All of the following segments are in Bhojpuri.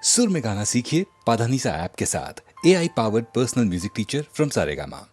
सुर में गाना सीखिए पाधानीसा ऐप के साथ। AI powered personal music teacher from Saregama.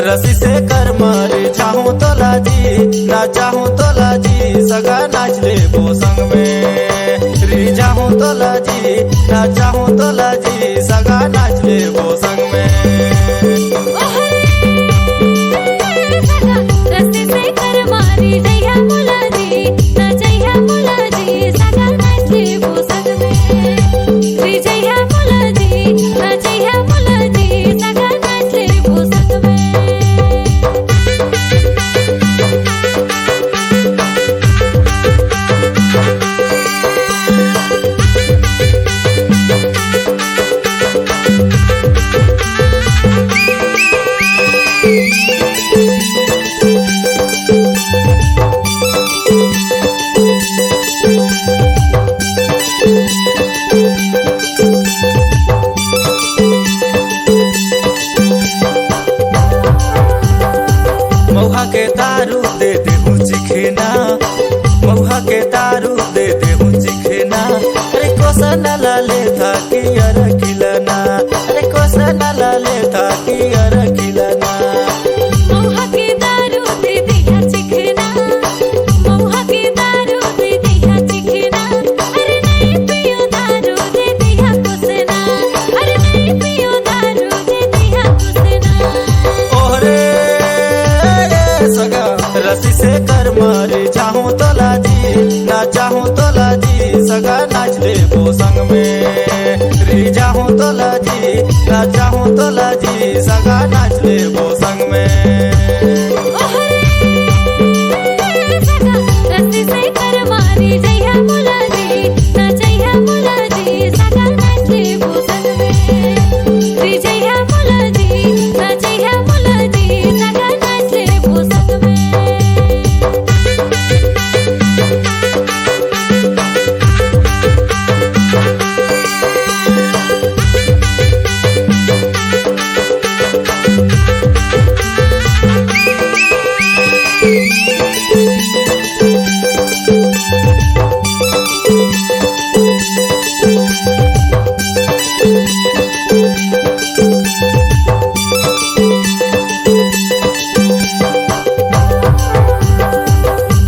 रस्सी से कर मारे चाहूं तो लाजी ना चाहूं तो लाजी सगा नाच ले वो संग में री चाहूं तो लाजी ना चाहूं तो लाजी सगा नाच ले वो संग में। रस्सी से कर मारी जइया मुलाजी ना जइया मुलाजी सगा नाच ले वो संग में री जइया मुलाजी ना जइया मुलाजी सगा नाच ले वो संग में। महुआ के दारू दे दे हूँ चिखेना महुआ के दारू दे दे हूँ चिखेना अरे कोसा न लाले था कि अर खिलना अरे कोसा न लाले था कि अर खिलना। महुआ के दारू दे दिया चिखना महुआ के दारू दे दिया चिखना अरे नहीं पियो दारू दे दिया कुसना अरे नहीं पियो दारू दे दिया कुसना। ओहरे सगा रस्सी से कर मारे चाहूं तो लाजी ना चाहूं तो लाजी सगा नाच ले वो संग में री चाहूं तो लाजी ना चाहूं तो लाजी सगा नाच ले वो संग में। रस्सी से कर मारी जइया मुलाजी ना जइया मुलाजी सगा नाच ले वो संग में री जइया मुलाजी ना जइया मुलाजी सगा नाच ले वो संग में।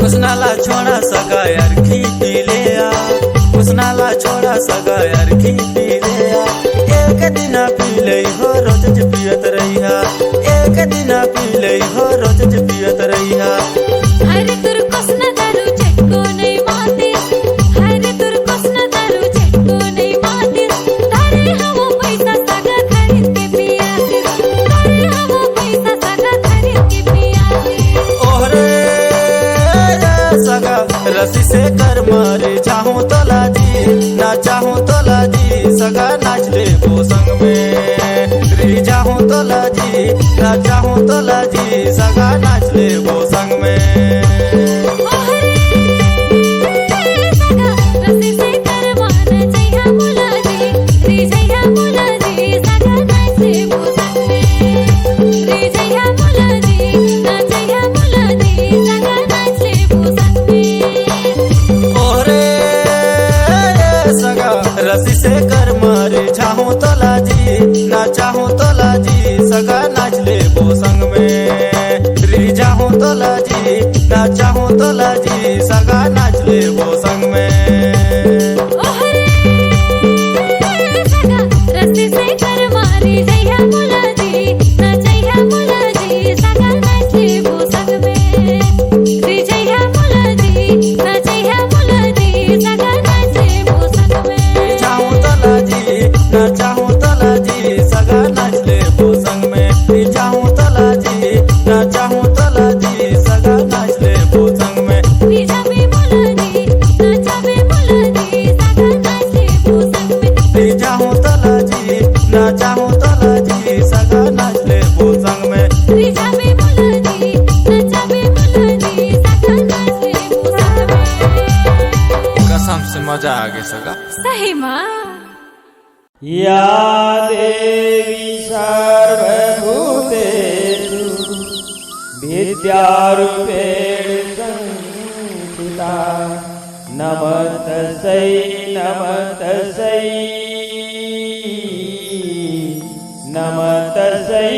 उसनाला छोड़ा सगा यार खी पी ले आ उसनाला छोड़ा सगा यार खी पी ले आ एक दिन पी ले हो रोज पियत रहिया एक दिन पी ले हो रोज पियत रहिया। हरे तुर कोसना दारू चटको नहीं माते हरे तुर कोसना दारू चटको नहीं माते तारे हम पैसा सगा खरीद के पियाते तारे हम पैसा सगा खरीद के पियाते। ओहरे सगा रस्सी से कर मारे चाहूं तो लाजी ना चाहूं तो लाजी सगा नाच ले वो संग में री चाहूं तो लाजी ना चाहूं तो लाजी सगा नाच ले वो संग में। रस्सी से कर मारे जइया मुलाजी री जइया मुलाजी सगा नाच ले वो संग में री जइया मुलाजी ना जइया मुलाजी सगा नाच ले वो संग में। ओहरे सगा रस्सी से कर मारे चाहूं तो लाजी ना चाहूं तो लाजी सगा नाच ले वो संग में री चाहूं तो लाजी ना चाहूं तो लाजी सगा नाच ले वो संग में। रस्सी से कर मारी जइया मुलाजी ना जइया मुलाजी सगा नाच ले वो संग में री जइया मुलाजी ना जइया मुलाजी सगा नाच ले वो संग में। चाहूं तो लाजी ना चाहूं तो लाजी सगा नाच ले वो संग में चाहूं तो लाजी ना चाहूं तो लाजी सगा नाच ले वो रिजावे मुलाजी नचावे मुलाजी सगा नाचले मोसंग में कसम से मजा आ गया सगा। सही माँ या देवी सर्वभूतेषु विद्यारूपेण संस्थिता नमस्तस्यै नमस्तस्यै नमस्तस्यै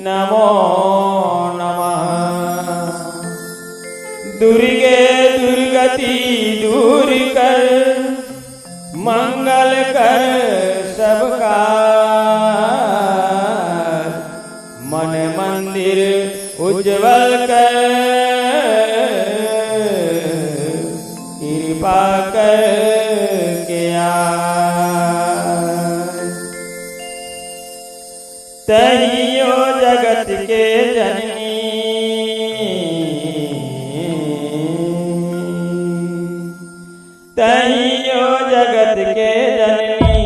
नमो नमः। दुर्गे दुर्गति दूर कर मंगल कर सबका मन मंदिर उज्जवल कर कृपा कर के तहियो जगत के जननी तहियो जगत के जननी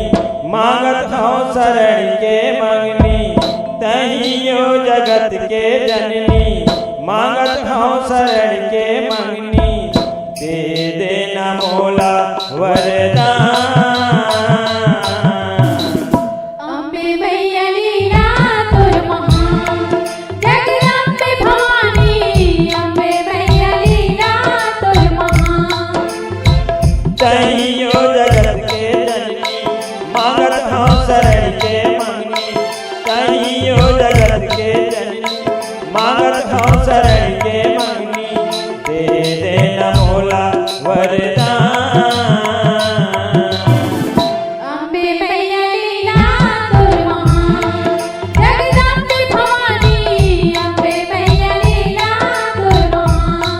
मांगत हूँ शरण के मंगनी तहियो जगत के जननी मांगत हूँ शरण के मंगनी दे देना मोला वरदान। अम्बे मैया लीला तोर महान जगदम्बे भवानी अम्बे मैया लीला तोर महान तहियो जगत के जननी मांगत हूँ शरण के मंगनी तहियो जगत के जननी मांगत हूँ शरण के मंगनी दे देना मोला वरदान। अम्बे मैया लीला तोर महान जगदम्बे भवानी अम्बे मैया लीला तोर महान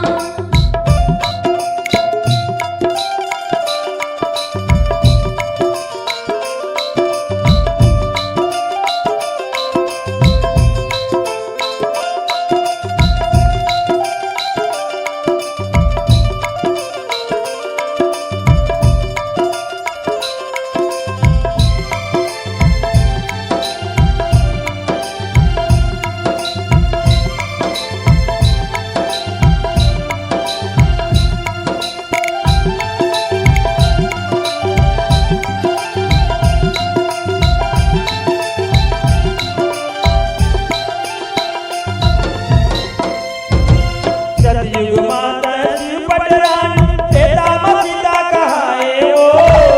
सतयुग माता शिव पटरानी तेरा मसीता कहाए ओ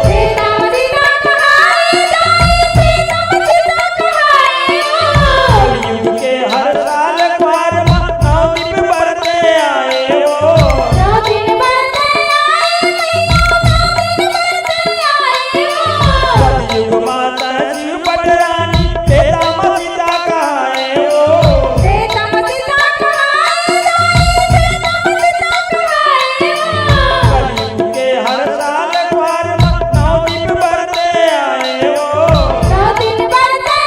सीता सीता कहाए जाए सीता सीता कहाए कलयुग के हर साल द्वार में नवदीप बरते आए ओ दो दिन बरते आए सतयुग माता शिव पटरानी तेरा मसीता कहाए ओ सीता सीता कहाए कलयुग के हर साल द्वार में नवदीप बरते आए ओ दो दिन बरते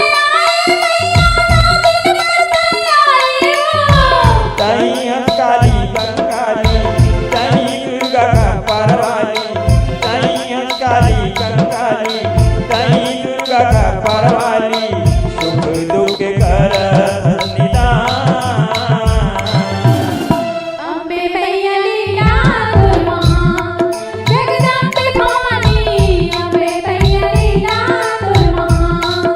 तहीं हंसकाली कंकाली तहीं दुर्गा परवाली तहीं हंसकाली कंकाली तहीं दुर्गा परवाली सुख दुख कर निदान। अम्बे मैया लीला तोर महान जगदम्बे भवानी अम्बे मैया लीला तोर महान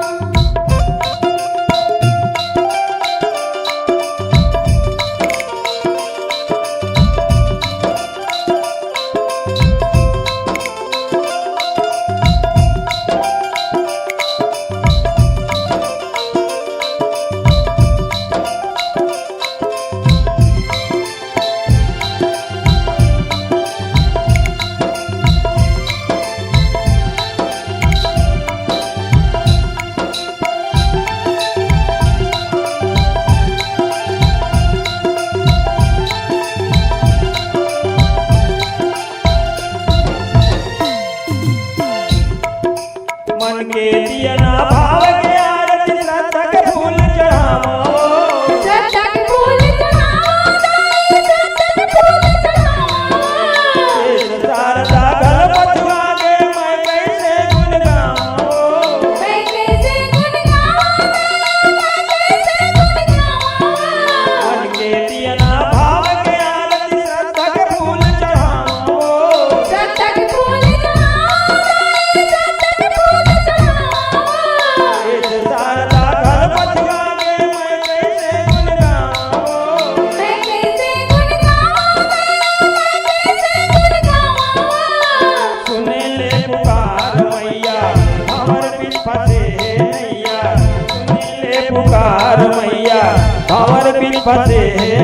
पार मैया भंवर बिन फंसे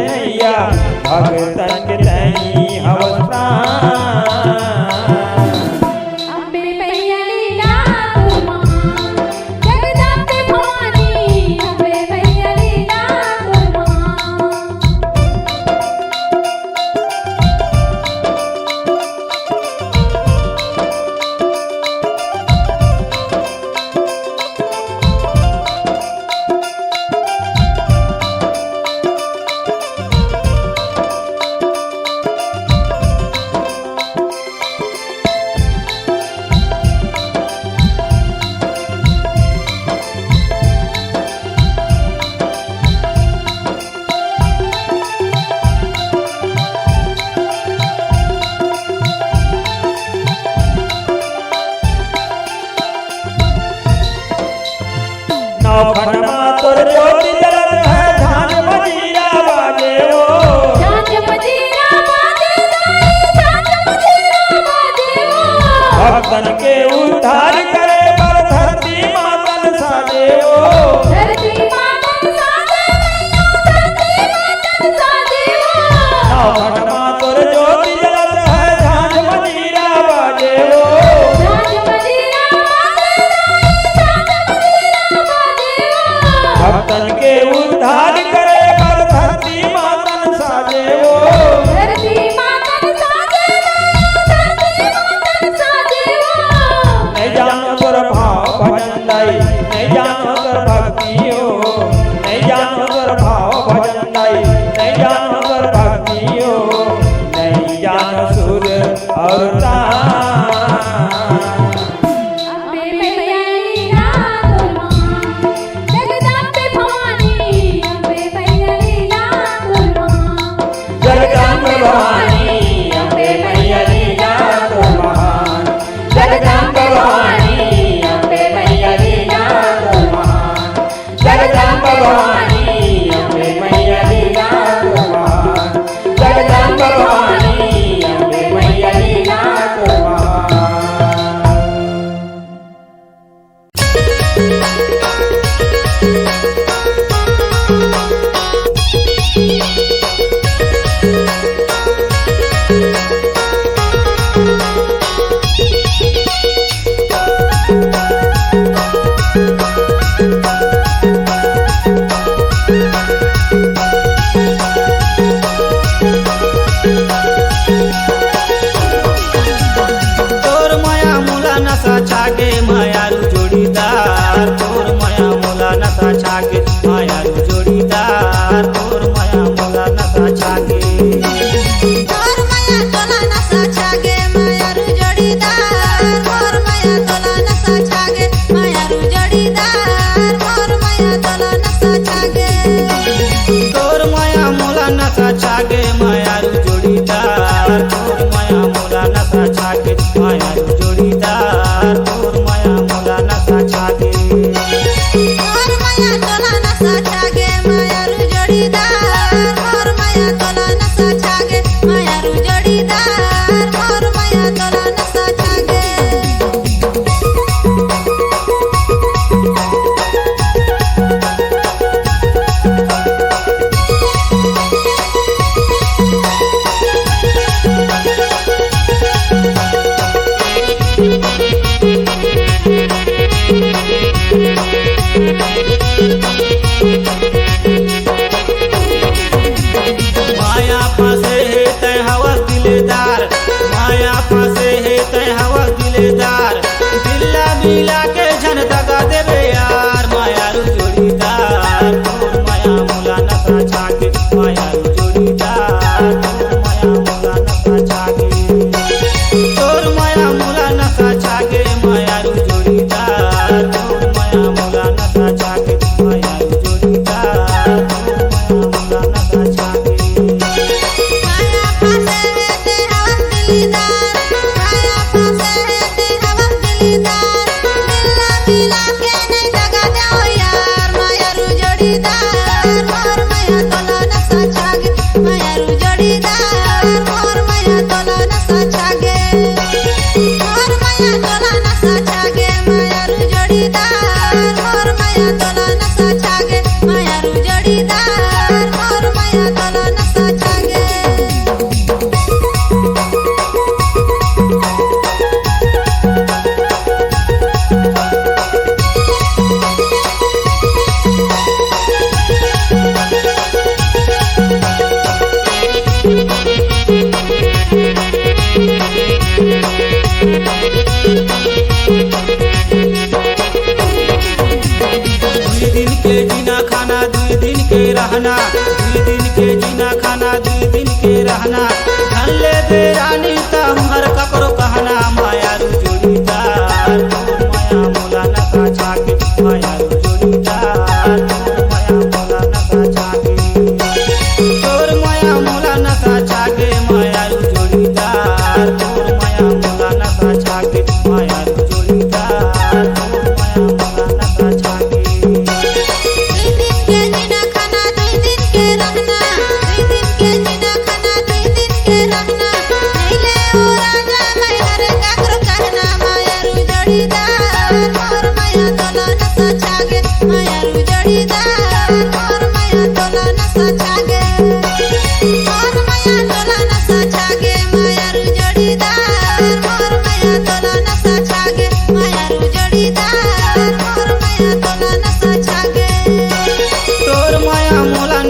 नैया भगतन के तई हवस प्राण अम्बे मैया लीला तोर महान जगदम्बे भवानी अम्बे मैया लीला तोर महान नौखंडमा तोर ज्योति जलत है झांझ मजीरा बाजे हो झांझ मजीरा बाजे झांझ मजीरा बाजे भक्तन के उद्धार करे पर धरती मातन साजे हो धरती मातन साजे धरती मातन साजे नौखंडमा तोर ज्योति जलत है झांझ मजीरा बाजे हो झांझ मजीरा भक्तन के उद्धार करे पर धरती मातन साजे हो धरती मातन साजे धरती मातन साजे नहीं जानो तोर भाव भजन लाई नहीं जानो तोर भक्ति हो नहीं जानो तोर भाव भजन लाई नहीं जानो तोर भक्ति हो नहीं जानो सुर और तान अम्बे मैया लीला तोर महान जगदम्बे भवानी अम्बे मैया लीला तोर महान जगदम्बे भवानी अम्बे मैया लीला तोर महान जगदम्बे भवानी अम्बे मैया लीला तोर महान जगदम्बे भवानी अम्बे मैया लीला तोर महान जगदम्बे भवानी अम्बे मैया लीला तोर महान तोर माया मुला नसा छागे मायारू जोड़ीदार तोर माया मुला नसा छागे मायारू जोड़ीदार तोर माया मुला नसा छागे मोर माया तोला नसा छागे मायारू जोड़ीदार मोर माया तोला नसा छागे मायारू जोड़ीदार मोर माया तोला नसा छागे तोर माया मुला नसा छागे मायारू जोड़ीदार तोर माया मुला नसा छागे मायारू जोड़ीदार तोर माया मुला नसा छागे मोर माया तोला नसा छागे मायारू जोड़ीदार मोर माया तोला नसा छागे मायारू जोड़ीदार मोर माया तोला नसा छागे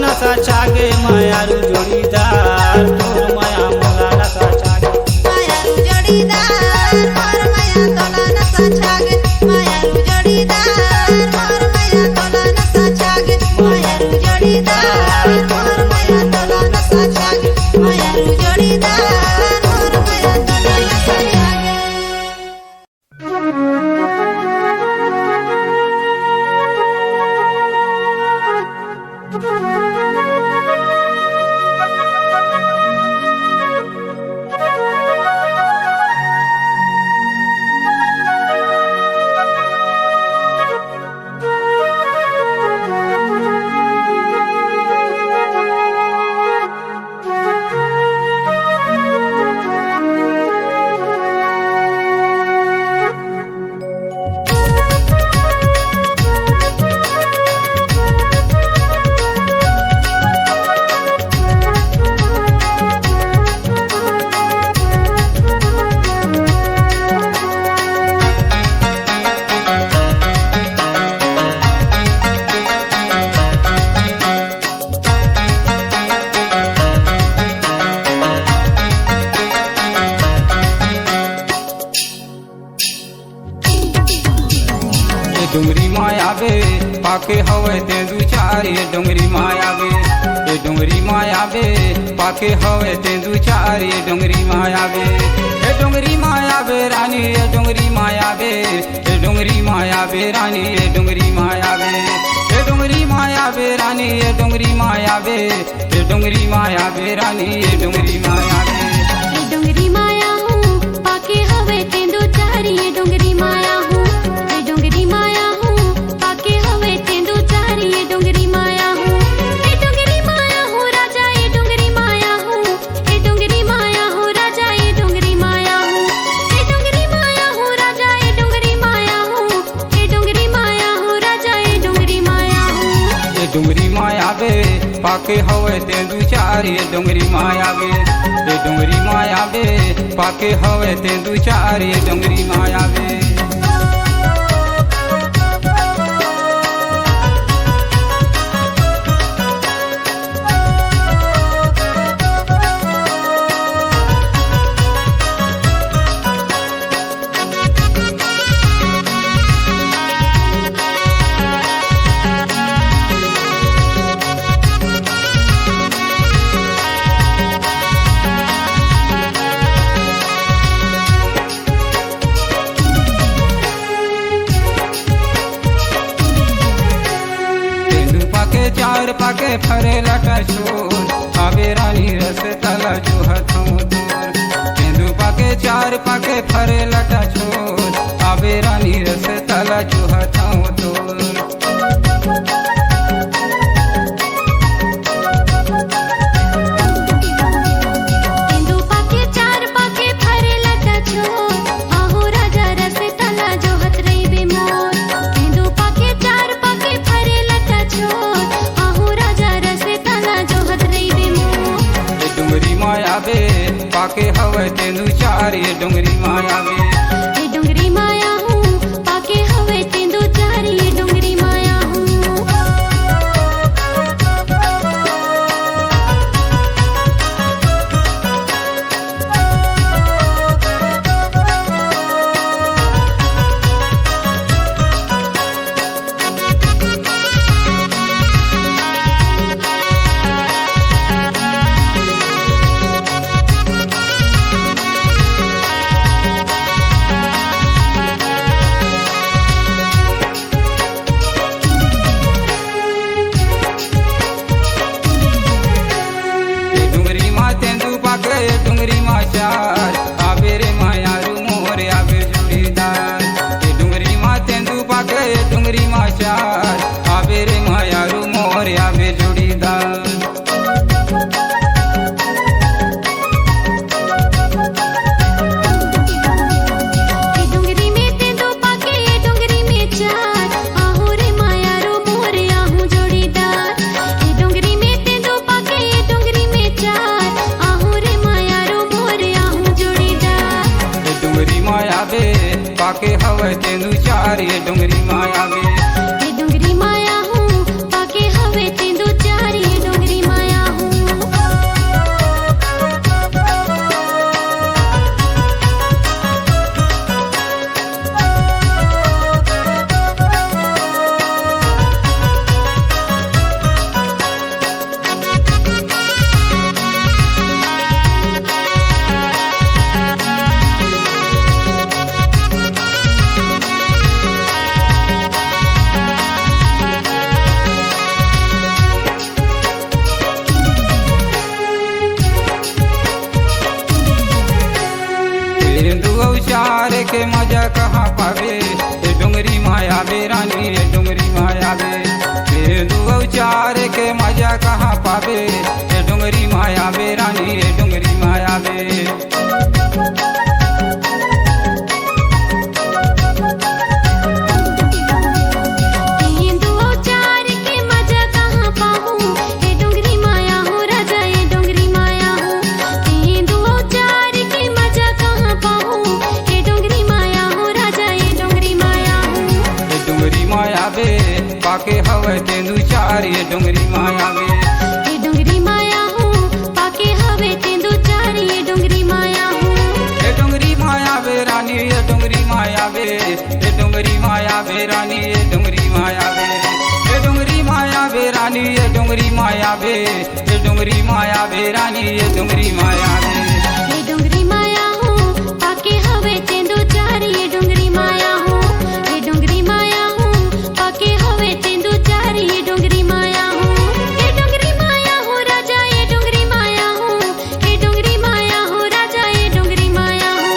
नशा छागे मायारू जोड़ीदार तोर माया मोला नशा छागे मायारू जोड़ीदार मोर माया तोला नशा छागे मायारू जोड़ीदार मोर माया तोला नशा छागे मायारू जोड़ीदार मोर माया तोला नशा छागे मायारू जोड़ीदार मोर माया तोला नशा छागे डुंगरी मायावे पाके हवे ते दू चार ये डुंगरी मायावे ये डुंगरी मायावे पाके हवे ते दू चार ये डुंगरी मायावे ये डुंगरी मायावे रानी ये डुंगरी मायावे ये डुंगरी मायावे रानी ये डुंगरी मायावे ये डुंगरी मायावे रानी ये डुंगरी मायावे ये डुंगरी मायावे रानी ये डुंगरी मायावे ये डुंगरी माया हूँ पाके हवे तेंदू चारी ये डुंगरी माया हूँ ये डुंगरी माया हूँ पाके हवे तेंदू चारी ये डुंगरी माया हूँ ये डुंगरी माया हूँ राजा ये डुंगरी माया हूँ ये डुंगरी माया हूँ राजा ये डुंगरी माया हूँ ये डुंगरी माया हूँ राजा ये डुंगरी माया हूँ ये डुंगरी माया हूँ राजा ये डुंगरी माया हूँ ये डुंगरी मायावे पाके हवे ते दू चार ये डुंगरी मायावे ये डुंगरी मायावे पाके हवे ते दू चार ये डुंगरी मायावे चार पाके फरे लटा छोर आवे रानी रस तला जो हथों दूर तेंदू पाके चार पाके फरे लटा छोर आवे रानी रस तला जो हथों दूर तेंदू पाके चार पाके फरे लटा छोर आहो राजा रस तला जो हथ रही बे मोर तेंदू पाके चार पाके फरे लटा छोर आहो राजा रस तला जो हथ रही बे मोर ये डुंगरी मायावे पाके हवे तेंदू चार ये डुंगरी मायावे ये डुंगरी माया हूँ पाके हवे तेंदू चार ये डुंगरी माया हूँ डुंगरी मा चार आवे रे मायारू मोर आवे जोड़ीदार ये डुंगरी मा तेंदू पाके डुंगरी मा चार आवे रे मायारू मोर आवे जोड़ीदार डुंगरी में तेंदू पाके डुंगरी में चार आहो रे मायारू मोर आहू जोड़ीदार डुंगरी में तेंदू पाके डुंगरी में चार आहो रे मायारू मोर आहू जोड़ीदार डुंगरी मायावे पाके हवे तेंदू चार ये डुंगरी मायावे डुंगरी माया हूँ पाके हवे तेंदू चार ये डुंगरी के मजा कहाँ पावे ए डोंगरी माया बे रानी ए डोंगरी माया बे तेंदुआ चार के मजा कहाँ पावे ए डोंगरी माया बे रानी ए डोंगरी माया बे तेंदुआ चार के मजा कहाँ पाऊं ए डोंगरी माया हो राजा ए डोंगरी माया हो तेंदुआ चार के मजा कहाँ पाऊं ए डोंगरी माया हो राजा ए डोंगरी माया हो ए डोंगरी माया बे पाके हवे तेंदु चार ए डोंगरी माया बे ए डोंगरी माया हो पाके हवे तेंदु चार ए डोंगरी माया हो ए डोंगरी माया बे रानी ए डोंगरी माया बे ए डोंगरी माया बे रानी ए डोंगरी माया बे ए डोंगरी माया बे रानी ए डोंगरी माया बे ए डोंगरी माया बे रानी ए डोंगरी माया बे ए डोंगरी माया हो पाके हवे तेंदु चार ए डोंगरी माया हो ए डोंगरी माया हो पाके हवे तेंदु चार ए डोंगरी माया हो ए डोंगरी माया हो राजा ए डोंगरी माया हो ए डोंगरी माया हो राजा ए डोंगरी माया हो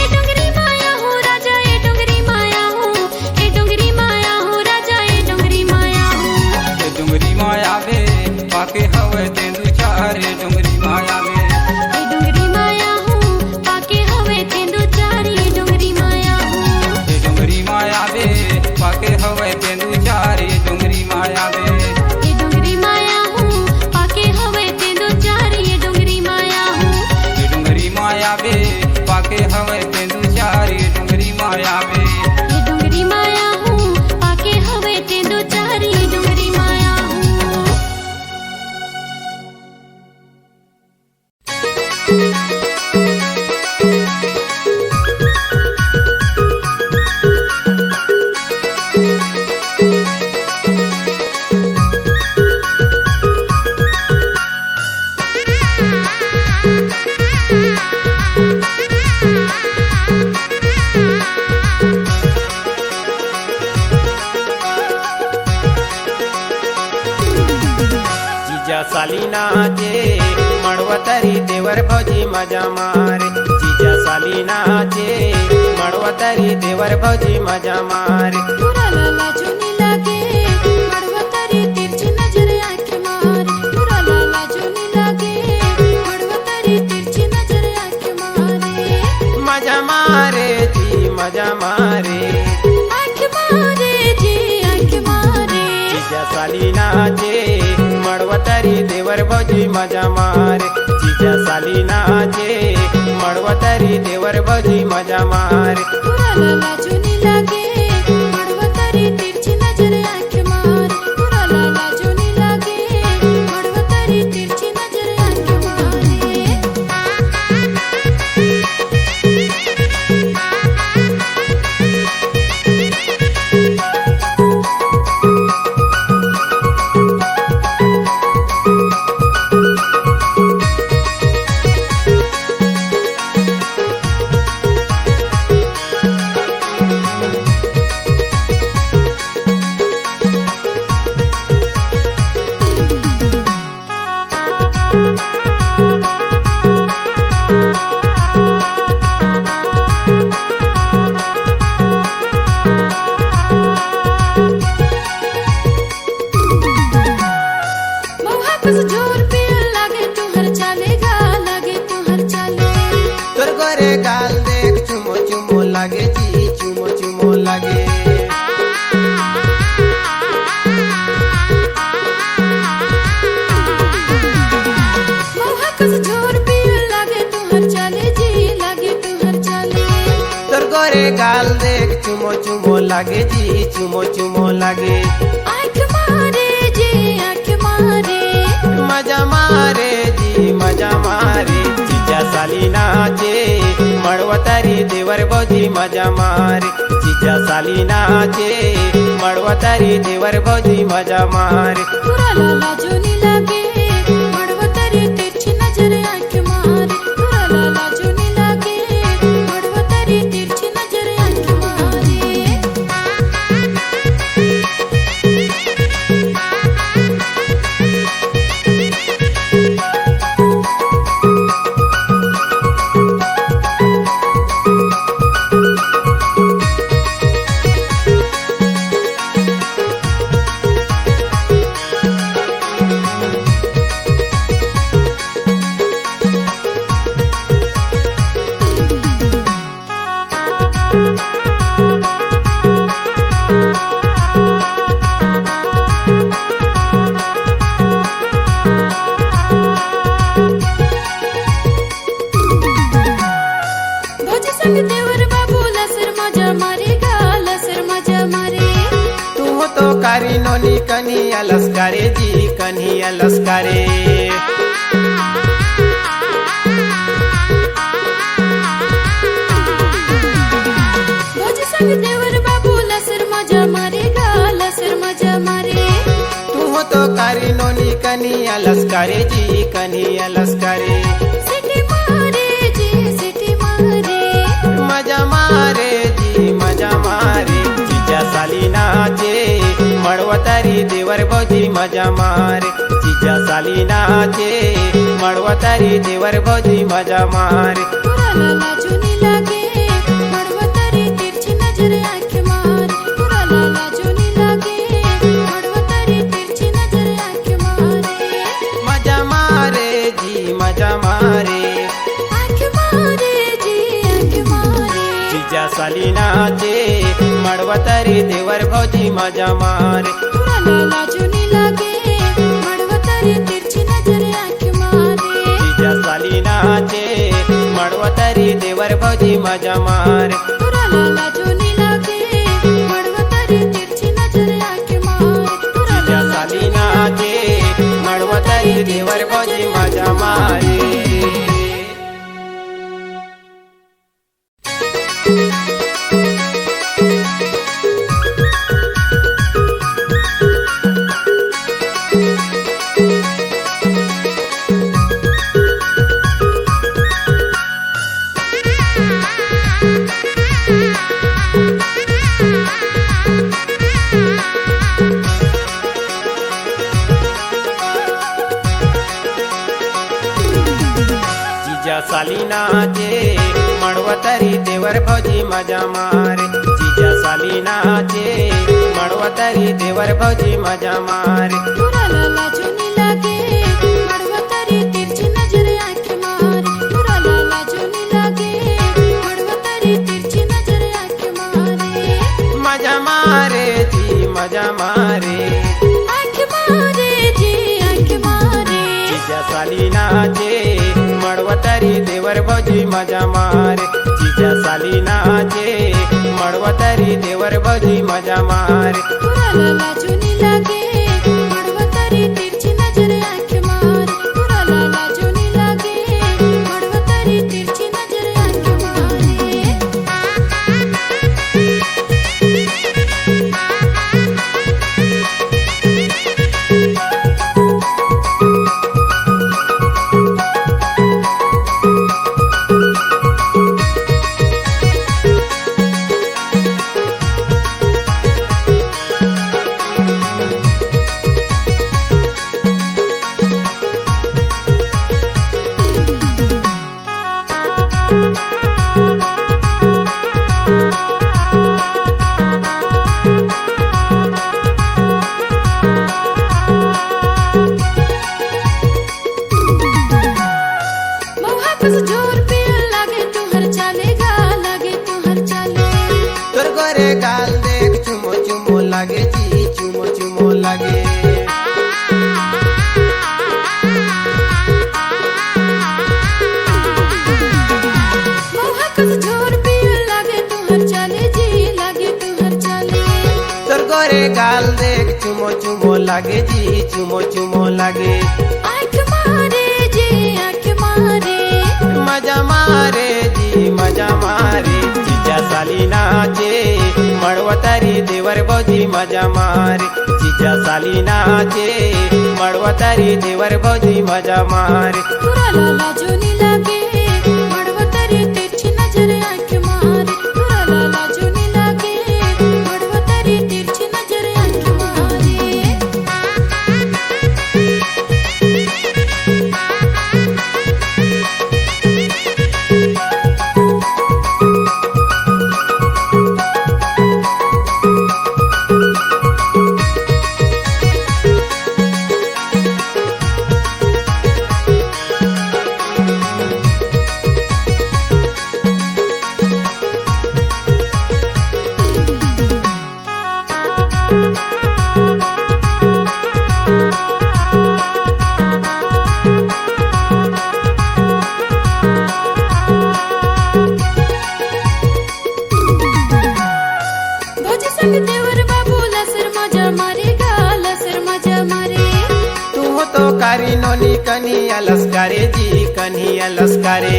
ए डोंगरी माया हो राजा ए डोंगरी माया हो ए डोंगरी माया हो राजा ए डोंगरी माया हो ए डोंगरी माया बे पाके हवे तेंदु चार ए डोंगरी माया बे ए डोंगरी माया हो पाके हवे तेंदु चार ए डोंगरी माया हो ए डोंगरी माया बे पाके हवे तेंदु चार ए डोंगरी माया बे ए डोंगरी माया हो पाके हवे तेंदु चार ए डोंगरी माया हो ए डोंगरी माया बे पाके हवे तेंदु चार ए डोंगरी माया बे ए डोंगरी माया हो पाके हवे तेंदु चार ए डोंगरी माया हो जीजा सालीना जे मड़वतरी देवर भौजी मजा मारे जीजा सालीना जे मड़वतरी देवर भौजी मजा मारे पूरा लाला जोनी लागे मड़वतरी तिरछी नजर आंख मारे पूरा लाला जोनी लागे मड़वतरी तिरछी नजर आंख मारे मजा मारे जी मजा मारे आंख मारे जी आंख मारे जीजा सालीना जे मड़वतरी देवर भौजी मजा मारे जीजा सालीना जे मड़वतरी देवर भौजी मजा मारे पूरा लाला जोनी लागे मड़वतरी तिरछी नजर आंख मारे पूरा लाला जोनी लागे मड़वतरी तिरछी नजर आंख मारे मौहा कुछ जोर पे लागे तुहर चलेगा लागे तुहर चले तोर गोरे गाल देख चुमो चुमो लागे जी चुमो चुमो लागे मौहा कुछ जोर पे लागे तुहर चले जी लागे तुहर चले तोर गोरे गाल देख चुमो चुमो लागे जी चुमो चुमो लागे आंख मारे जी आंख मारे मजा मारे जी मजा मारे जीजा सालीना जे मड़वतरी देवर भौजी मजा मारे जीजा सालीना जे मड़वतरी देवर भौजी मजा मारे पूरा लाला जोनी लागे मड़वतरी तिरछी नजर आंख मारे पूरा लाला जोनी लागे मड़वतरी तिरछी नजर आंख मारे कन्हैया लस्कारे जी कन्हैया लस्कारे। भोज संग देवर बाबू लसर मजा मारेगा लसर मजा मारे। तू हो तो कारी नोनी कन्हैया लस्कारे जी कन्हैया लस्कारे। सिटी मारे जी सिटी मारे। मजा मारे जी मजा मारे। जीजा साली नाचे मड़वतारी देवर भौजी मजा मारे। जीजा साली नाचे मड़वतारी देवर भौजी मजा मारे। पूरा लाला चुनी लागे मड़वतारी तिरछी नजर आंख मारे। पूरा लाला चुनी लागे मड़वतारी तिरछी नजर आंख मारे। मजा मारे जी मजा मारे। आंख मारे जी आंख मारे। जीजा साली नाचे मड़वतारी देवर भौजी मजा मारे। पूरा लाला चुनी लागे मड़वतारी तिरछी नजर आंख मारे। जीजा साली नाचे मड़वतारी देवर भौजी मजा मारे। पूरा लाला चुनी लागे मड़वतारी तिरछी नजर आंख मारे। पूरा जीजा साली नाचे मड़वतारी देवर भौजी मजा मारे। जीजा साली नाचे मड़वतारी देवर भौजी मजा मारे। जीजा साली नाचे मड़वतारी देवर भौजी मजा मारे। पूरा लाला चुनी लागे मड़वतारी तिरछी नजर आंख मारे। पूरा लाला चुनी लागे मड़वतारी तिरछी नजर आंख मारे। मजा मारे जी मजा मारे। आंख मारे जी आंख मारे। जीजा साली नाचे मड़वतारी देवर भौजी मजा मारे। जीजा साली नाचे मड़वतारी देवर भौजी मजा मारे। पूरा लाला चुनी लागे मड़वतारी तिरछी नजर आंख मारे। पूरा लाला चुनी लागे मड़वतारी तिरछी नजर आंख मारे। मौहा कस जोर पे लागे तुहर चालेगा लागे तुहर चाले। तोर गोरे गाल देख चुमो चुमो लागे जी चुमो चुमो लागे। मौहा कस जोर पे लागे तुहर चाले जी लागे तुहर चाले। तोर गोरे गाल देख चुमो चुमो लागे जी चुमो चुमो लागे। आंख मारे जी आंख मारे। मजा मारे जी मजा मारे। जीजा साली नाचे मड़वतारी देवर भौजी मजा मारे। जीजा साली नाचे मड़वतारी देवर भौजी मजा मारे। पूरा लाला चुनी लागे मड़वतारी तिरछी नजर आंख मारे। पूरा लाला चुनी लागे मड़वतारी तिरछी नजर आंख मारे। तो कारी नोनी कन्हैया लस्कारे जी कन्हैया लस्कारे।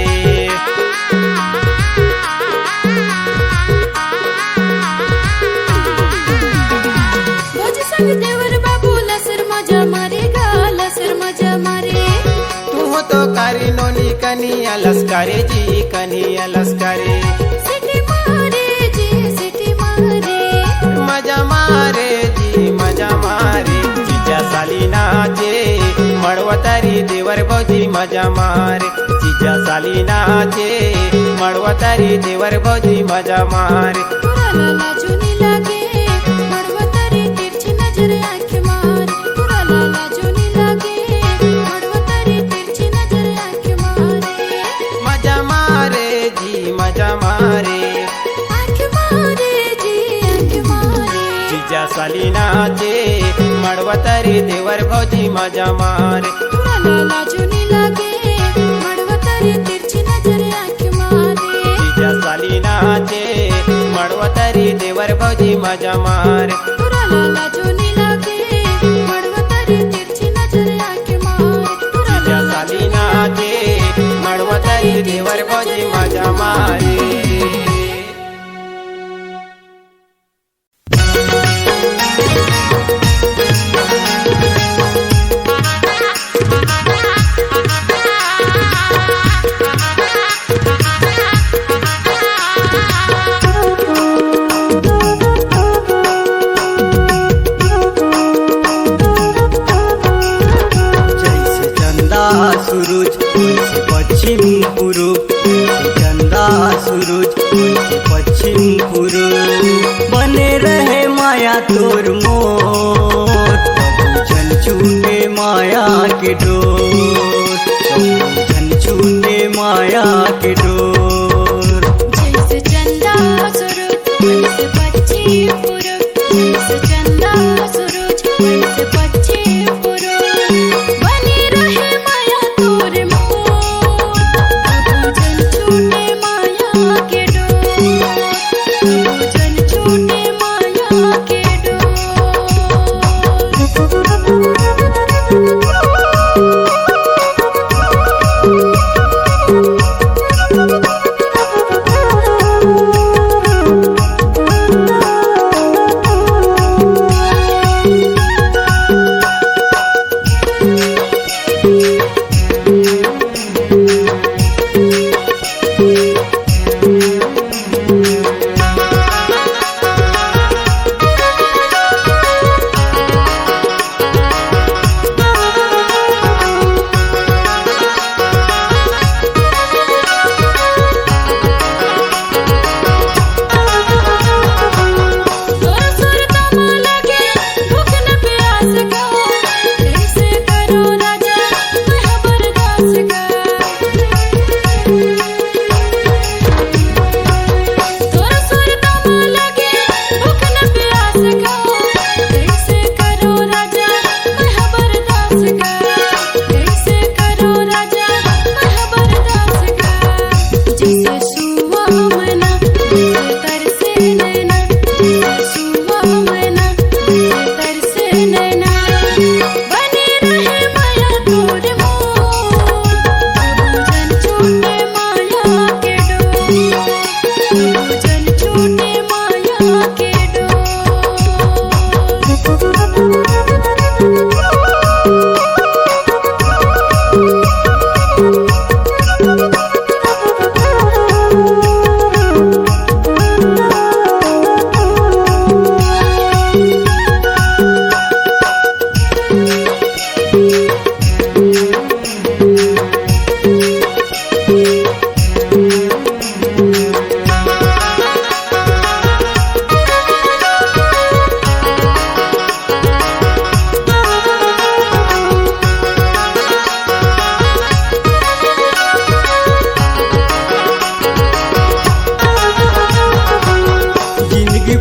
भोज संग देवर बाबू लसर मजा मारेगा लसर मजा मारे। तू तो कारी नोनी कन्हैया लस्कारे जी कन्हैया लस्कारे। सिटी मारे जी सिटी मारे। मजा मारे जी मजा मारे। जीजा साली नाचे मड़वतारी देवर भौजी मजा मारे। जीजा साली नाचे मड़वतारी देवर भौजी मजा मारे। पूरा लाला जोनी लागे मड़वतारी तिरछी नजर आँख मार। पूरा लाला जोनी लागे मड़वतारी तिरछी नजर आँख मारे। मजा मारे जी मजा मारे। आँख मारे जी आँख मारे। जीजा साली नाचे मड़वतारी देवर भौजी मजा मारे। पूरा लाला जोनी लागे मड़वतारी तिरछी नजर आँख मारे। जीजा साली नाचे मड़वतारी देवर भौजी मजा मारे। पूरा लाला जोनी लागे मड़वतारी तिरछी नजर आँख मारे। पूरा जीजा साली नाचे मड़वतारी देवर भौजी मजा मारे। जैसे चंदा सूरज वैसे पश्चिम पूर्व। जैसे चंदा सूरज वैसे पश्चिम पूर्व। बने रहे माया तोर मोर जन छूटे माया के डोर। जन छूटे माया के डोर। जैसे चंदा सूरज वैसे पश्चिम पूरब। जैसे चंदा सूरज वैसे पश्चिम पूरब। बने रहे माया तोर मोर जन छूटे माया के डोर। जन छूटे माया के डोर।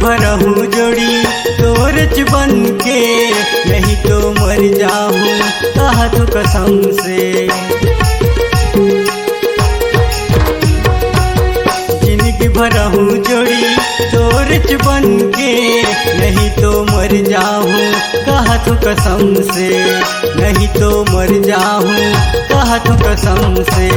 भरहूँ जोड़ी तोरच बन के, नहीं तो मर जाऊँ कहा तो कसम से। जिंदगी भरहूँ जोड़ी तोरच तोरच बन के, नहीं तो मर जाऊं कहा तो कसम से, नहीं तो मर जाऊं कहा तो कसम से।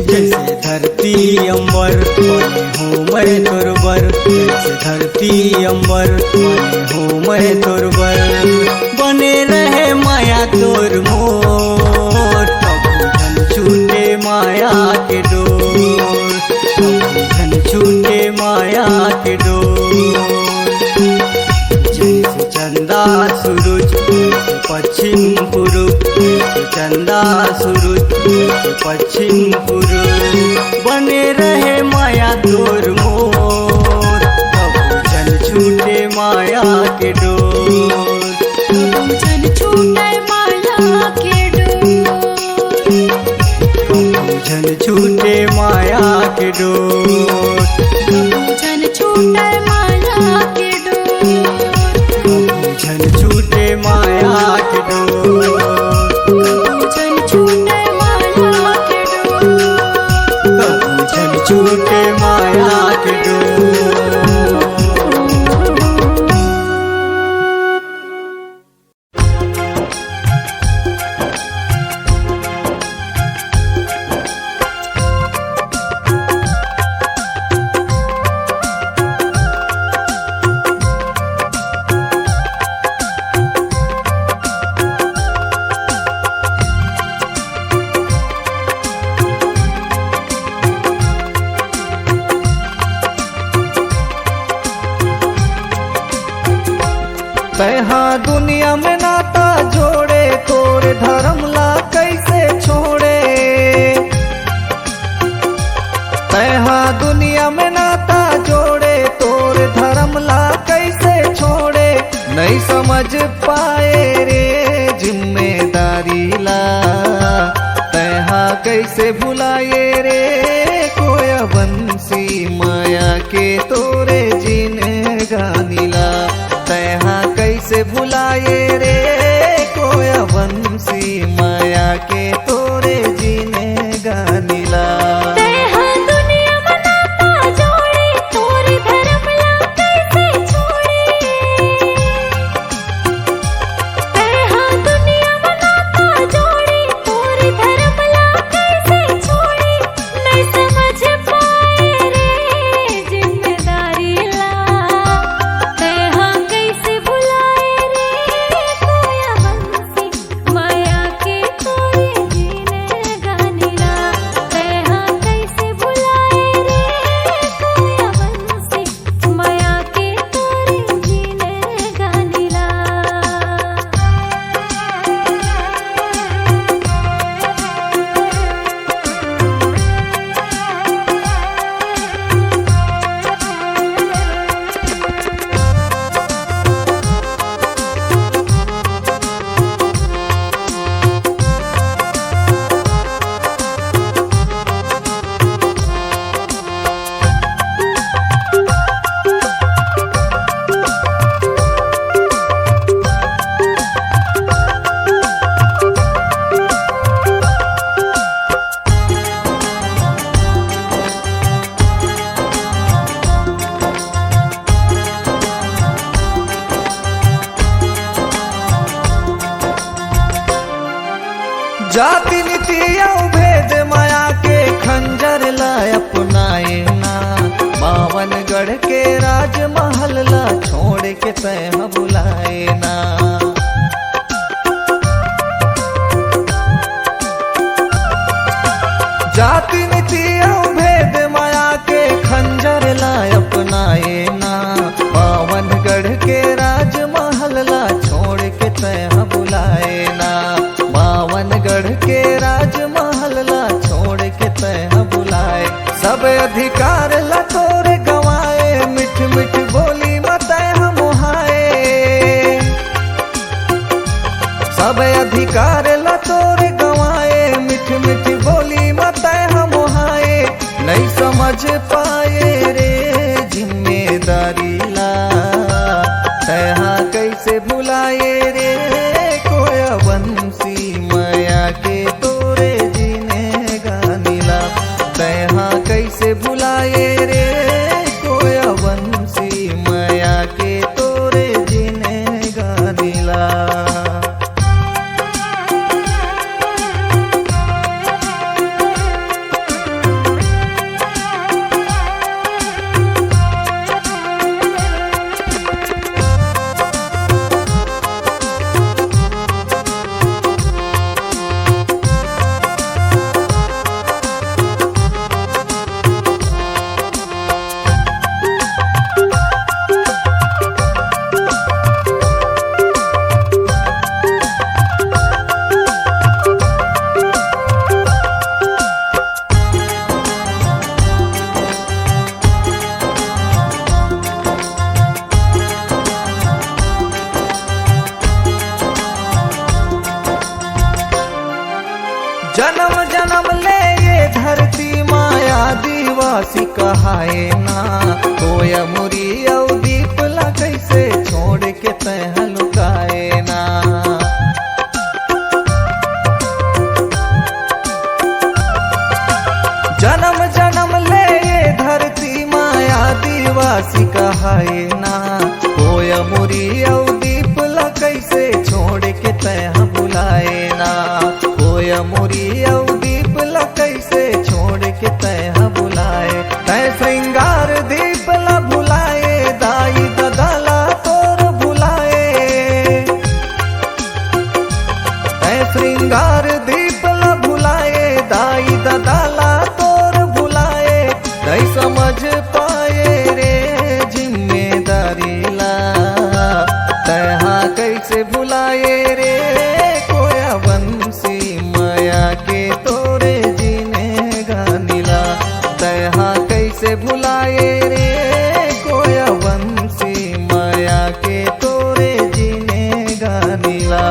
जैसे धरती अंबर बने हूँ मैं तोरबर, जैसे धरती अंबर बने हूँ मैं तोरबर, बने रहे माया तोर मोर, कबू धन छूटे माया के डोर, कबू धन छूटे माया के डोर। जैसे चंदा सूरज जैसे पश्चिम पूरब, जैसे चंदा सूरज जैसे पश्चिम पूरब, बने रहे माया तोर मोर, कबू जन छूटे माया के डोर, कबू जन छूटे माया के डोर, कबू जन छूटे माया के डोर, कबू जन छूटे माया के डोर, कबू जन छूटे माया के डोर, कबू जन छूटे माया के डोर। कबू जन छूटे माया के डोर। तैहा दुनिया में नाता जोड़े, तोर धर्म ला कैसे छोड़े। तैहा दुनिया में नाता जोड़े, तोर धर्म ला कैसे छोड़े। नहीं समझ पाए रे जिम्मेदारी ला, तैहा कैसे भुलाए रे कोया बंसी माया के तोरे जीने गानीला। तैहा कैसे भुलाए रे कोया बंसी माया के तोरे जीने गानीला। तैहा दुनिया में नाता जोड़े, तोरी धर्म ला कैसे छोड़े। तैहा दुनिया में नाता जोड़े, तोरी धर्म ला कैसे छोड़े। नहीं समझ पाए रे जिम्मेदारी ला, तैहा कैसे भुलाए रे कोया बंसी माया के तोरे जीने गानीला। तैहा कैसे भुलाए रे कोया बंसी माया के तोरे जीने गानीला। जाति नीति भेद माया के खंजर ला अपनाए ना। बावनगढ़ के राजमहल ला छोड़ के तैहा बुलाए ना। जाति नीति भेद माया के खंजर ला अपनाए ना। बावनगढ़ के राजमहल ला छोड़ के तैहा बुलाए ना। बावनगढ़ के राजमहल ला छोड़ के तैहा बुलाए। सब अधिकार ला तोरे गवाए, मिठ मिठ बोली मत हम मोहाए। सब अधिकार ला तोरे गवाए, मिठ मिठ बोली मत हम मोहाए। नहीं समझ पाए रे जिम्मेदारी ला, तैहा कैसे भुलाए रे कोया बंसी माया के जन्म जन्म ले ये धरती माया दिवासी कहाए ना, कोया मुरी औ दीप ला कैसे छोड़ के तह लुकाए ना। जन्म जन्म ले ये धरती माया दिवासी कहाए ना, कोया मुरी औ दीप ला कैसे छोड़ के तह बुलाए ना। कोया मुरी औ दीप ला कैसे छोड़ के तह बुलाए, तय श्रृंगार दीप ला भुलाए, दाई ददाला तोर भुलाए। तय श्रृंगार दीप ला भुलाए, दाई ददाला तोर भुलाए। नहीं समझ पाए रे जिम्मेदारी ला, तहा कैसे भुलाए रे कोया बंसी माया के तोरे जीने गानिला। तहा कैसे भुलाए रे कोया बंसी माया के तोरे जीने गानिला।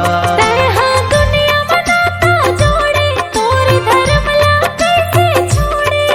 तरहा दुनिया बनाता जोड़े, तोरे धर्म ला कैसे छोड़े।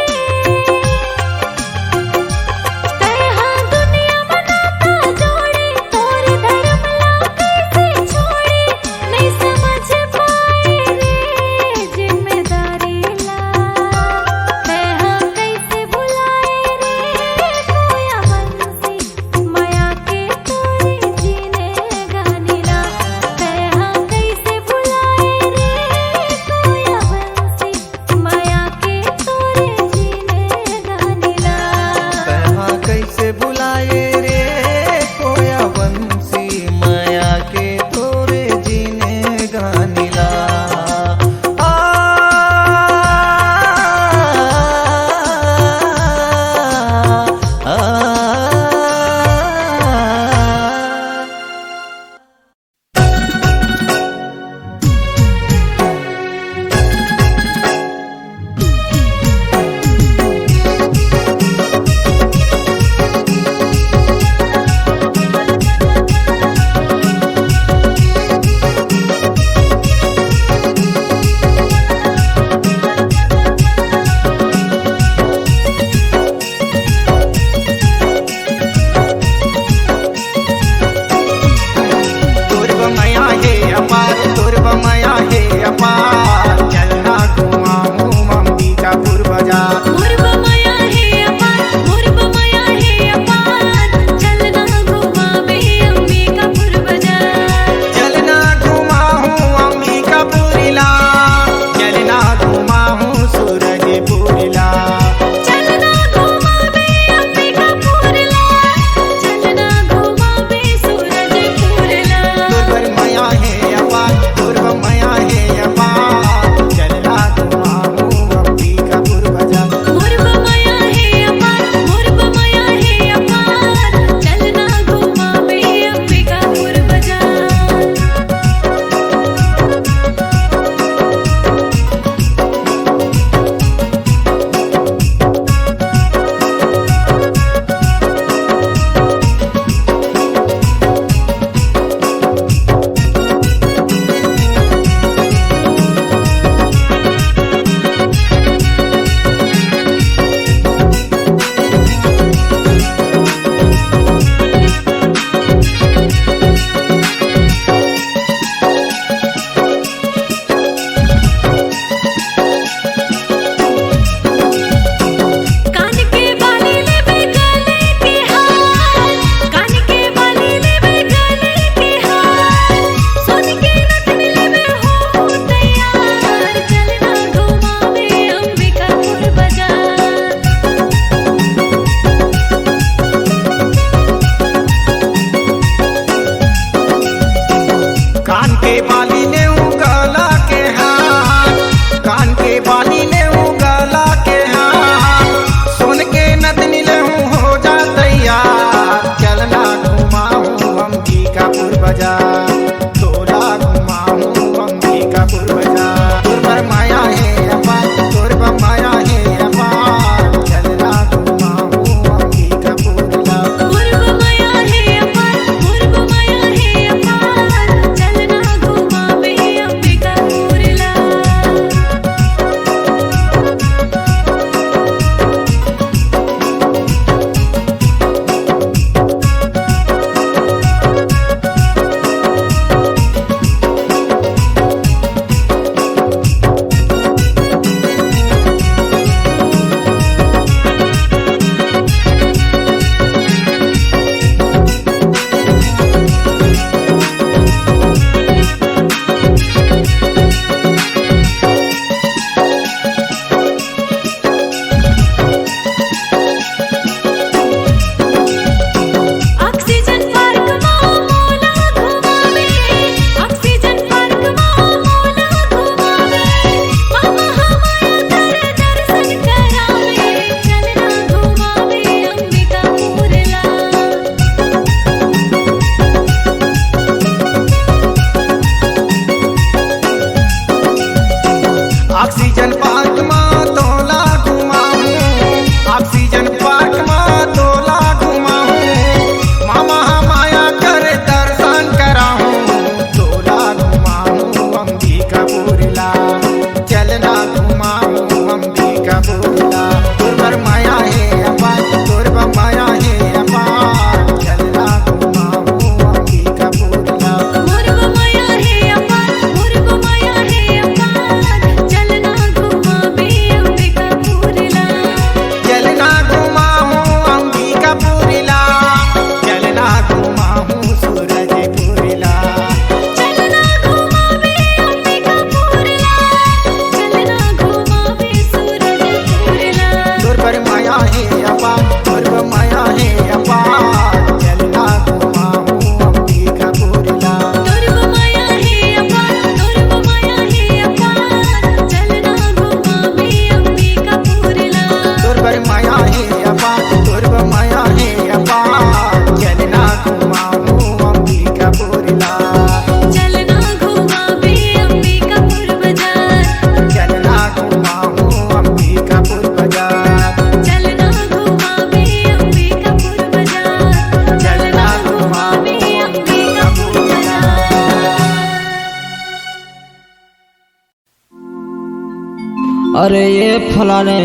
अरे ये फलाने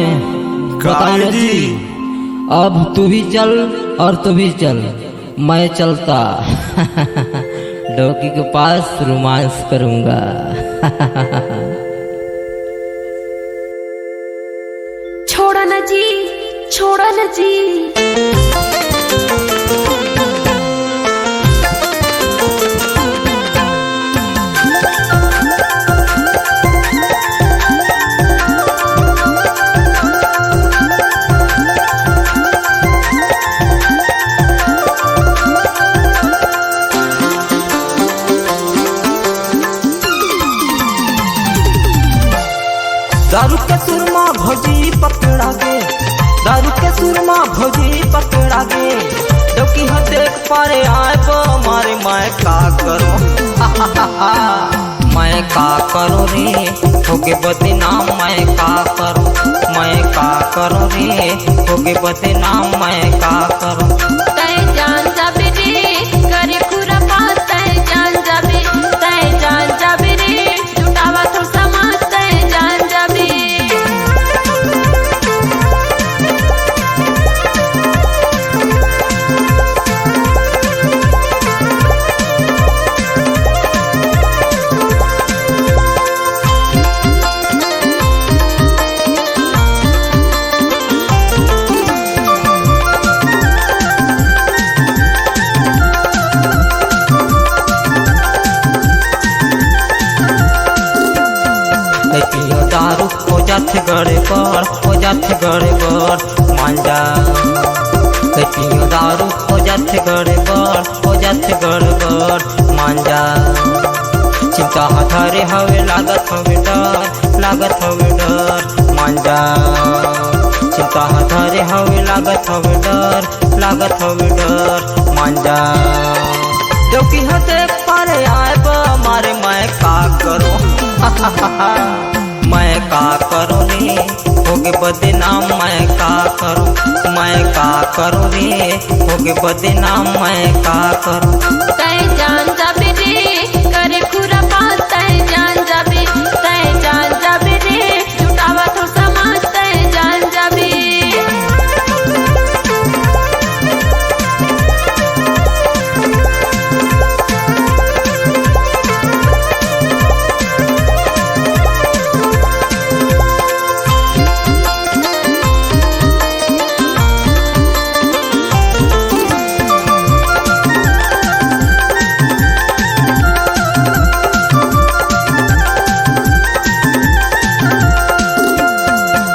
बताने जी, अब तू भी चल और तू भी चल, मैं चलता डोकी के पास रोमांस करूंगा। छोड़ा न जी, छोड़ा न जी। दारू के सुरमा भौजी पकड़ा गे, दारू के सुरमा भौजी पकड़ा गे, डोकी हो देख पारे आए बो मारे मैं का करो मैं का करो रे होगे बदनाम, मैं का करो, मैं का करो रे होगे बदनाम, मैं का करो। तय जान जाबे रे करे खुरा पास, तय जान जाबे, तय जान जाबे रे जुटावा तो समाज, तय जान जाबे। दारू हो जाते गड़बड़, हो जाते गड़बड़ मांझा, पियो दारू हो जाते गड़बड़, हो जाते गड़बड़ मांझा। चिंता हथारे हवे लागत हवे डर, लागत हवे डर मांझा। चिंता हथारे हवे लागत हवे डर, लागत हवे डर मांझा। डोकी हो देख पारे आए बो मारे मैं का करो मैं का करो रे होगे बदनाम, मैं का करो, मैं का करो रे होगे बदनाम, मैं का करो। तय जान जाबे रे करे खुरा पास, तय जान जाबे, तय जान जाबे रे जुटावा तो समाज, तय जान जाबे।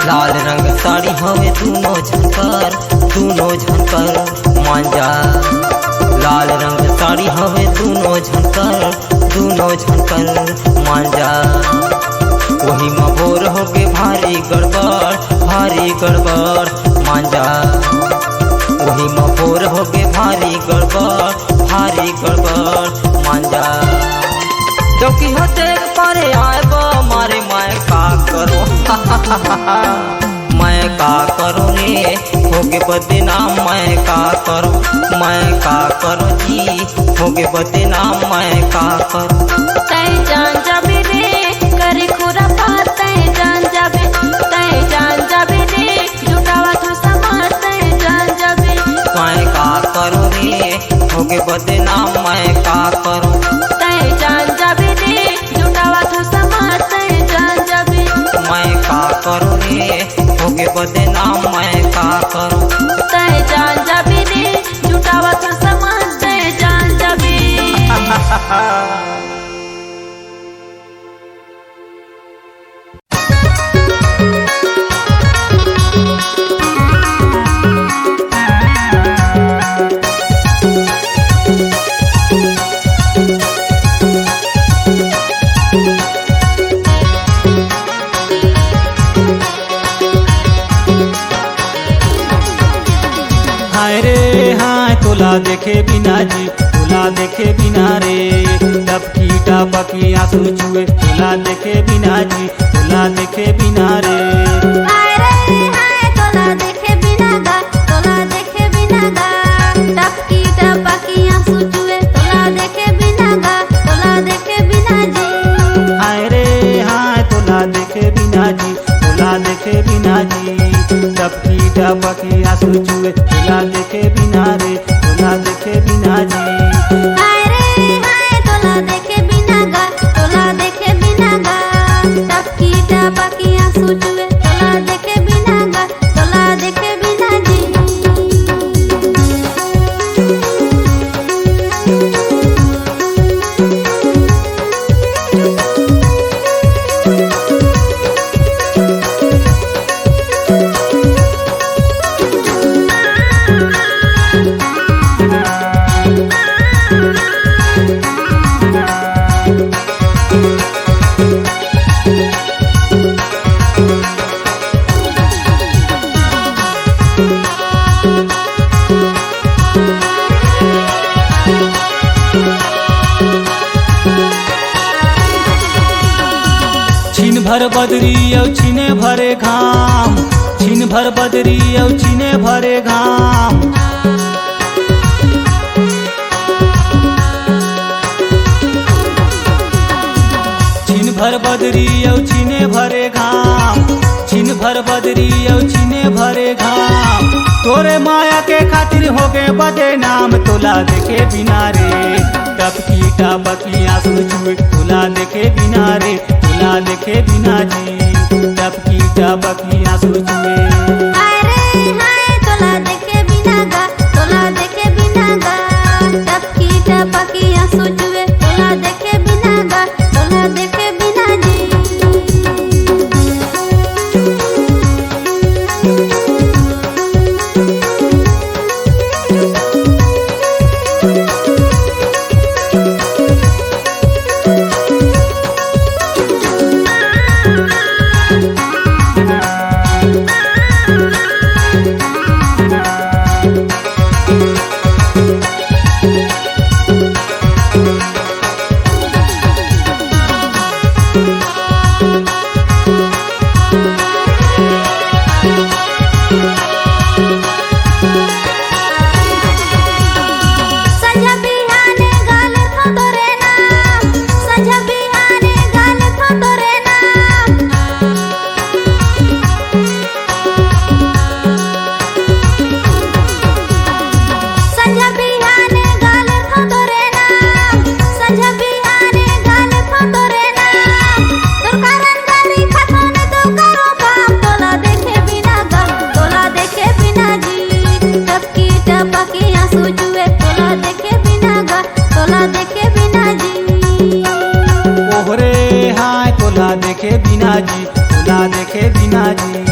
लाल रंग साड़ी हवे दूनो झनकर, दूनो झनकर मांझा। लाल रंग साड़ी हवे दूनो झनकर, दूनो झनकर मांझा। वही मभोर होगे भारी गड़बड़, भारी गड़बड़ मांझा। वही मभोर होगे भारी गड़बड़, भारी गड़बड़ मांझा। डोकी हो देख पारे आए बो मारे मैं का करो मैं का करो रे होगे बदनाम, मैं का करो, मैं का करो जी होगे बदनाम, मैं का करो। तय जान जाबे रे करे खुरा पास, तय जान जाबे, तय जान जाबे रे जुटावा तो समाज, तय जान जाबे। मैं का करो रे होगे बदनाम, मैं का करो। तय जान जाबे रे जुटावा तो समाज, तय जान जाबे। मैं का करो रे होगे बदनाम, मैं का करो। तय जान जाबे रे जुटावा तो समाज, तय जान जाबे। हाय रे हाय तोला देखे बिना जी, तोला देखे बिना रे टपकी टपकी आंसू छुए, तोला देखे बिना जी, तोला देखे बिना रे। हाय रे हाय तोला देखे बिना गा, तोला देखे बिना गा, टपकी टपकी आंसू चुए, तोला देखे बिना गा, तोला देखे बिना जी। हाय रे हाय तोला देखे बिना जी, तोला टपकी आंसू चुए तोला देखे बिना रे तोला देखे बिना जी हाय रे हाय तोला देखे बिना गा तोला देखे बिना गा टपकी टपकी आंसू चुए तोला देखे बिना गा तोला देखे बिना जी छिन भर बदरी औ छिने भरे घाम छिन भर बदरी औ छिने भरे घाम छिन भर बदरी औ छिने भरे घाम छिन भर बदरी औ छिने भरे घाम तोरे माया के खातिर हो गए बदे नाम तोला देखे बिना रे टपकी टपकी आंसू चुए तोला देखे बिना रे तोला देखे बिना जी टपकी टपकी आंसू चुए हाय रे हाय तोला देखे बिना गा तोला देखे बिना गा टपकी टपकी आंसू चुए तोला देखे बिना गा तोला देखे बिना जी संझा बिहाने गाल खतरे नाम संझा बिहाने गाल खतरे नाम संझा बिहाने गाल खतरे नाम संझा बिहाने गाल खतरे नाम तोर कारण गाड़ी खातोने तो करो काम तोला देखे बिना गा तोला देखे बिना जी टपकी टपकी आंसू चुए तोला देखे बिना गा तोला देखे बिना जी ओहरे हाय तोला देखे बिना जी तोला देखे बिना जी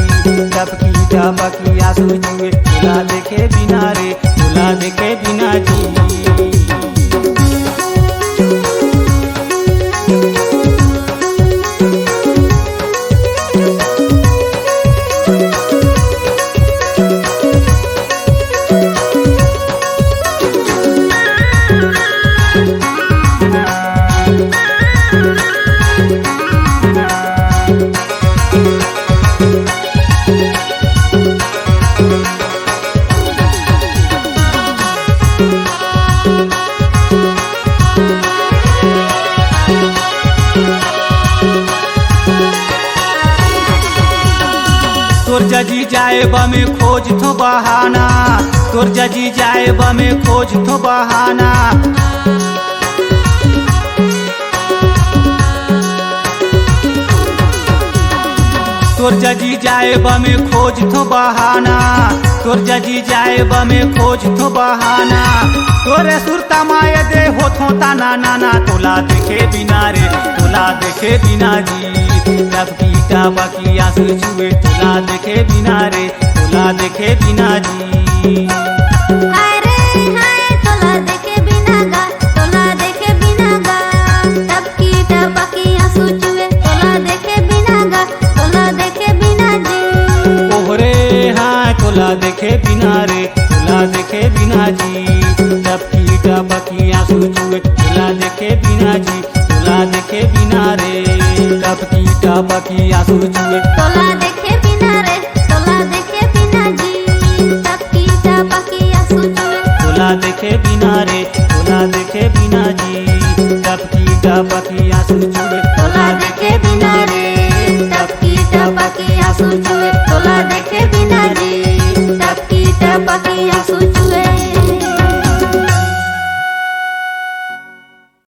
टपकी टपकी आंसू चुए तोला देखे बिना रे तोला देखे बिना जी तोर जजी जाए बमे खोज थो बहाना तोर जजी जाए बमे खोज थो बहाना तोर जजी जाए बमे खोज थो बहाना तोर जजी जाए बमे खोज थो बहाना तोरे सुरता माए दे हो थो ताना नाना तोला देखे बिना रे तोला देखे बिना जी टपकी टपकी आंसू चुए तोला देखे बिना रे तोला देखे बिना जी हाय रे हाय तोला देखे बिना गा तोला देखे बिना गा टपकी टपकी आंसू चुए तोला देखे बिना गा तोला देखे बिना जी ओहरे हाय तोला देखे बिना रे तोला देखे बिना जी टपकी टपकी आंसू चुए तोला देखे बिना जी तोला देखे बिना रे टपकी टपकी आंसू चुए तोला देखे